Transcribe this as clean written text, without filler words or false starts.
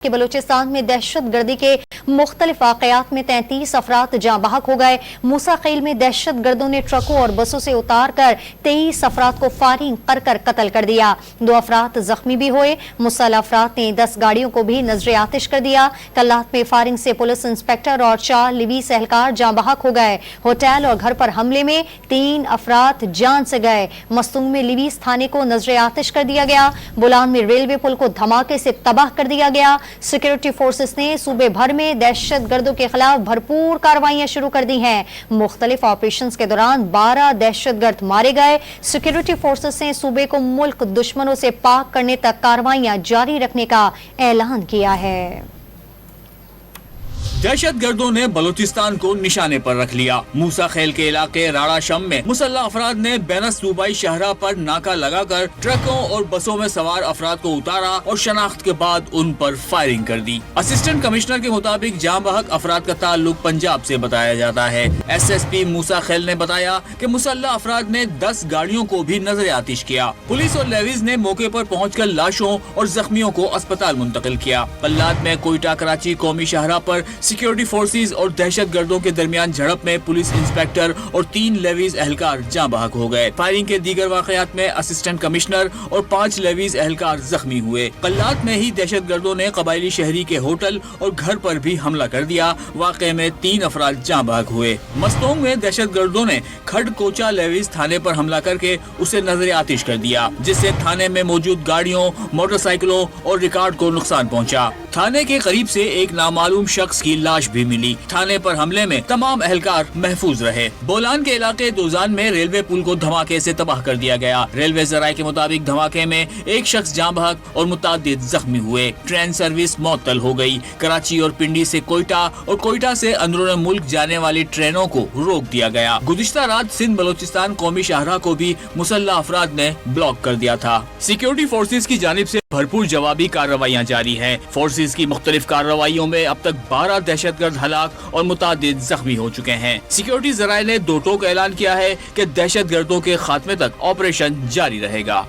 کہ بلوچستان میں دہشت گردی کے مختلف واقعات میں 33 افراد جاں بحق ہو گئے۔ موسیٰ خیل میں دہشت گردوں نے ٹرکوں اور بسوں سے اتار کر 23 افراد کو فائرنگ کر قتل کر دیا۔ 2 افراد زخمی بھی ہوئے۔ مسلح افراد نے 10 گاڑیوں کو بھی نظر آتش کر دیا۔ کلات میں فائرنگ سے پولیس انسپیکٹر اور 4 لیویس اہلکار جاں بحق ہو گئے۔ ہوٹل اور گھر پر حملے میں 3 افراد جان سے گئے۔ مستونگ میں لیویس تھانے کو نظر آتش کر دیا گیا۔ بولان میں ریلوے پل کو دھماکے سے تباہ کر دیا گیا۔ سیکورٹی فورسز نے صوبے بھر میں دہشت گردوں کے خلاف بھرپور کارروائیاں شروع کر دی ہیں۔ مختلف آپریشنز کے دوران 12 دہشت گرد مارے گئے۔ سیکورٹی فورسز نے صوبے کو ملک دشمنوں سے پاک کرنے تک کارروائیاں جاری رکھنے کا اعلان کیا ہے۔ دہشت گردوں نے بلوچستان کو نشانے پر رکھ لیا۔ موسیٰ خیل کے علاقے راڑا شم میں مسلح افراد نے بین صوبائی شاہراہ پر ناکہ لگا کر ٹرکوں اور بسوں میں سوار افراد کو اتارا اور شناخت کے بعد ان پر فائرنگ کر دی۔ اسسٹنٹ کمشنر کے مطابق جاں بحق افراد کا تعلق پنجاب سے بتایا جاتا ہے۔ ایس ایس پی موسیٰ خیل نے بتایا کہ مسلح افراد نے 10 گاڑیوں کو بھی نظر آتش کیا۔ پولیس اور لیویز نے موقع پر پہنچ کر لاشوں اور زخمیوں کو اسپتال منتقل کیا۔ کلات میں کوئٹہ کراچی قومی شاہراہ پر سیکورٹی فورسز اور دہشت گردوں کے درمیان جھڑپ میں پولیس انسپیکٹر اور 3 لیویز اہلکار جاں بحق ہو گئے۔ فائرنگ کے دیگر واقعات میں اسسٹنٹ کمشنر اور 5 لیویز اہلکار زخمی ہوئے۔ کلات میں ہی دہشت گردوں نے قبائلی شہری کے ہوٹل اور گھر پر بھی حملہ کر دیا۔ واقعے میں 3 افراد جاں بحق ہوئے۔ مستونگ میں دہشت گردوں نے کھڈ کوچا لیویز تھانے پر حملہ کر کے اسے نظر آتش کر دیا، جس سے تھانے میں موجود گاڑیوں، موٹر سائیکلوں اور ریکارڈ کو نقصان پہنچا۔ تھانے کے قریب سے ایک نامعلوم شخص کی لاش بھی ملی۔ تھانے پر حملے میں تمام اہلکار محفوظ رہے۔ بولان کے علاقے دوزان میں ریلوے پل کو دھماکے سے تباہ کر دیا گیا۔ ریلوے ذرائع کے مطابق دھماکے میں 1 شخص جاں بحق اور متعدد زخمی ہوئے۔ ٹرین سروس معطل ہو گئی۔ کراچی اور پنڈی سے کوئٹہ اور کوئٹہ سے اندرون ملک جانے والی ٹرینوں کو روک دیا گیا۔ گزشتہ رات سندھ بلوچستان قومی شاہراہ کو بھی مسلح افراد نے بلاک کر دیا تھا۔ سیکورٹی فورسز کی جانب سے بھرپور جوابی کارروائیاں جاری ہیں۔ فورسز کی مختلف کارروائیوں میں اب تک 12 دہشت گرد ہلاک اور متعدد زخمی ہو چکے ہیں۔ سیکورٹی ذرائع نے 2 ٹوک اعلان کیا ہے کہ دہشت گردوں کے خاتمے تک آپریشن جاری رہے گا۔